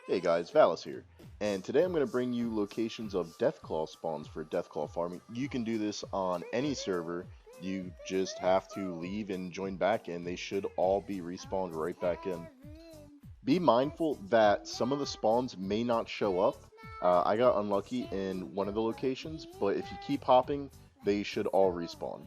Hey guys, Valis here, and today I'm going to bring you locations of Deathclaw spawns for Deathclaw farming. You can do this on any server, you just have to leave and join back and they should all be respawned right back in. Be mindful that some of the spawns may not show up. I got unlucky in one of the locations, but if you keep hopping, they should all respawn.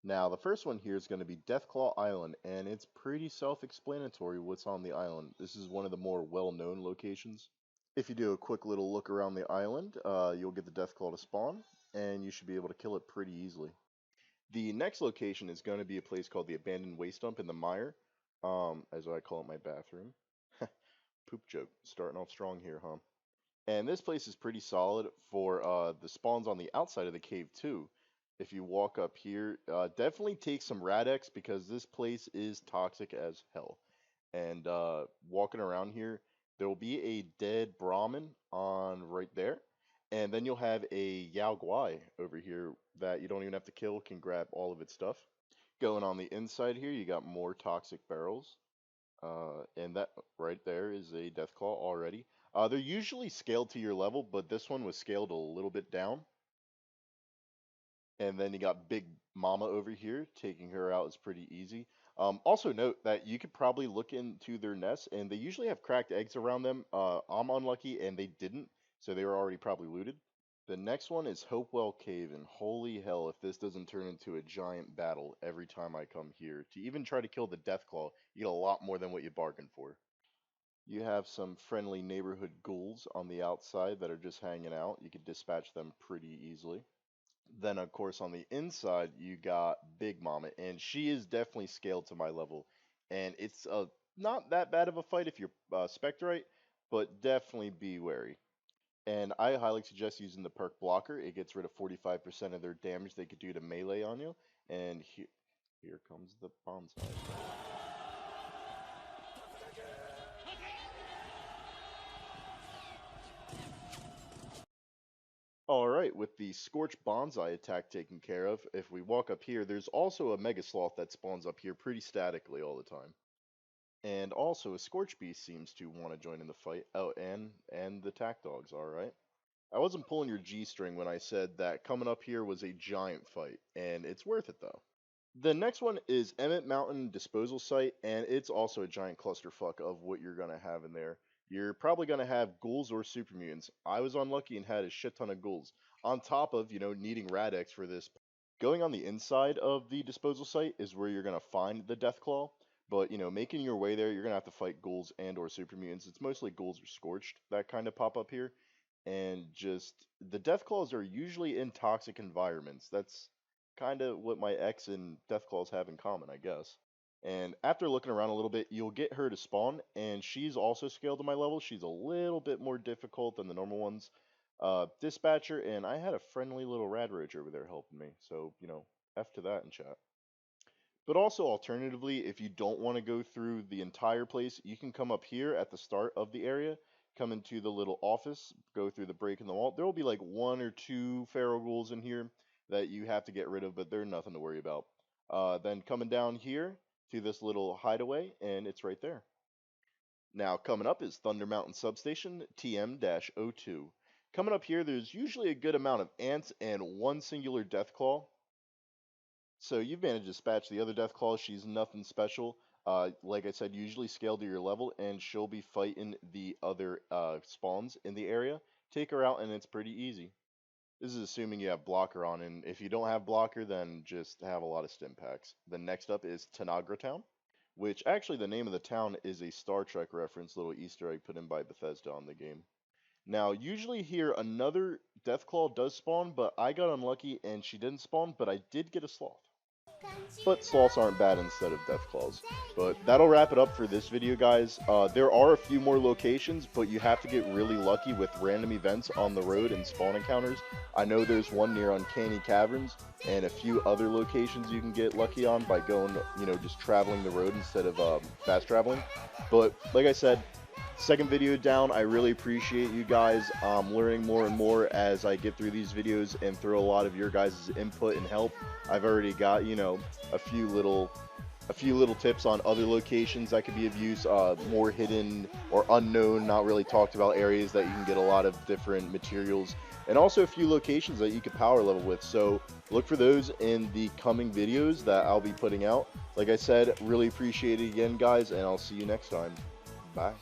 Now, the first one here is going to be Deathclaw Island, and it's pretty self-explanatory what's on the island. This is one of the more well-known locations. If you do a quick little look around the island, you'll get the Deathclaw to spawn, and you should be able to kill it pretty easily. The next location is going to be a place called the Abandoned Waste Dump in the Mire, as I call it my bathroom. Poop joke, starting off strong here, huh? And this place is pretty solid for the spawns on the outside of the cave too. If you walk up here, definitely take some Radex because this place is toxic as hell. And walking around here, there will be a dead Brahmin on right there. And then you'll have a Yao Guai over here that you don't even have to kill, can grab all of its stuff. Going on the inside here, you got more toxic barrels. And that right there is a Deathclaw already. They're usually scaled to your level, but this one was scaled a little bit down. And then you got Big Mama over here. Taking her out is pretty easy. Also note that you could probably look into their nests, and they usually have cracked eggs around them. I'm unlucky, and they didn't, so they were already probably looted. The next one is Hopewell Cave, and holy hell if this doesn't turn into a giant battle every time I come here. To even try to kill the Deathclaw, you get a lot more than what you bargained for. You have some friendly neighborhood ghouls on the outside that are just hanging out. You can dispatch them pretty easily. Then, of course, on the inside, you got Big Mama, and she is definitely scaled to my level. And it's not that bad of a fight if you're Spectrite, but definitely be wary. And I highly suggest using the perk blocker. It gets rid of 45% of their damage they could do to melee on you. And here comes the bonsai. Alright, with the Scorch Bonsai attack taken care of, if we walk up here, there's also a Mega Sloth that spawns up here pretty statically all the time. And also a Scorch Beast seems to want to join in the fight. Oh, and the Tack Dogs, alright. I wasn't pulling your G-string when I said that coming up here was a giant fight, and it's worth it though. The next one is Emmett Mountain Disposal Site, and it's also a giant clusterfuck of what you're going to have in there. You're probably going to have ghouls or super mutants. I was unlucky and had a shit ton of ghouls. On top of, needing Radex for this. Going on the inside of the disposal site is where you're going to find the Deathclaw. But, making your way there, you're going to have to fight ghouls and or super mutants. It's mostly ghouls or scorched that kind of pop up here. And just, the Deathclaws are usually in toxic environments. That's kind of what my ex and Deathclaws have in common, I guess. And after looking around a little bit, you'll get her to spawn, and she's also scaled to my level. She's a little bit more difficult than the normal ones. Dispatcher, and I had a friendly little rad roach over there helping me, so, F to that in chat. But also, alternatively, if you don't want to go through the entire place, you can come up here at the start of the area, come into the little office, go through the break in the wall. There will be like one or two feral ghouls in here that you have to get rid of, but they're nothing to worry about. Then coming down here to this little hideaway, and it's right there. Now, coming up is Thunder Mountain Substation TM-02. Coming up here, there's usually a good amount of ants and one singular Deathclaw. So you've managed to dispatch the other Deathclaw. She's nothing special. Like I said, usually scale to your level, and she'll be fighting the other spawns in the area. Take her out, and it's pretty easy. This is assuming you have blocker on, and if you don't have blocker, then just have a lot of stim packs. The next up is Tanagra Town, which actually the name of the town is a Star Trek reference, little Easter egg put in by Bethesda on the game. Now, usually here another Deathclaw does spawn, but I got unlucky and she didn't spawn, but I did get a sloth. But sloths aren't bad instead of Deathclaws. But that'll wrap it up for this video, guys. There are a few more locations, but you have to get really lucky with random events on the road and spawn encounters. I know there's one near Uncanny Caverns, and a few other locations you can get lucky on by going, just traveling the road instead of fast traveling. But, like I said, second video down. I really appreciate you guys learning more and more as I get through these videos and through a lot of your guys' input and help. I've already got, a few little a few little tips on other locations that could be of use, more hidden or unknown, not really talked about areas that you can get a lot of different materials, and also a few locations that you could power level with. So look for those in the coming videos that I'll be putting out. Like I said, really appreciate it again, guys, and I'll see you next time. Bye.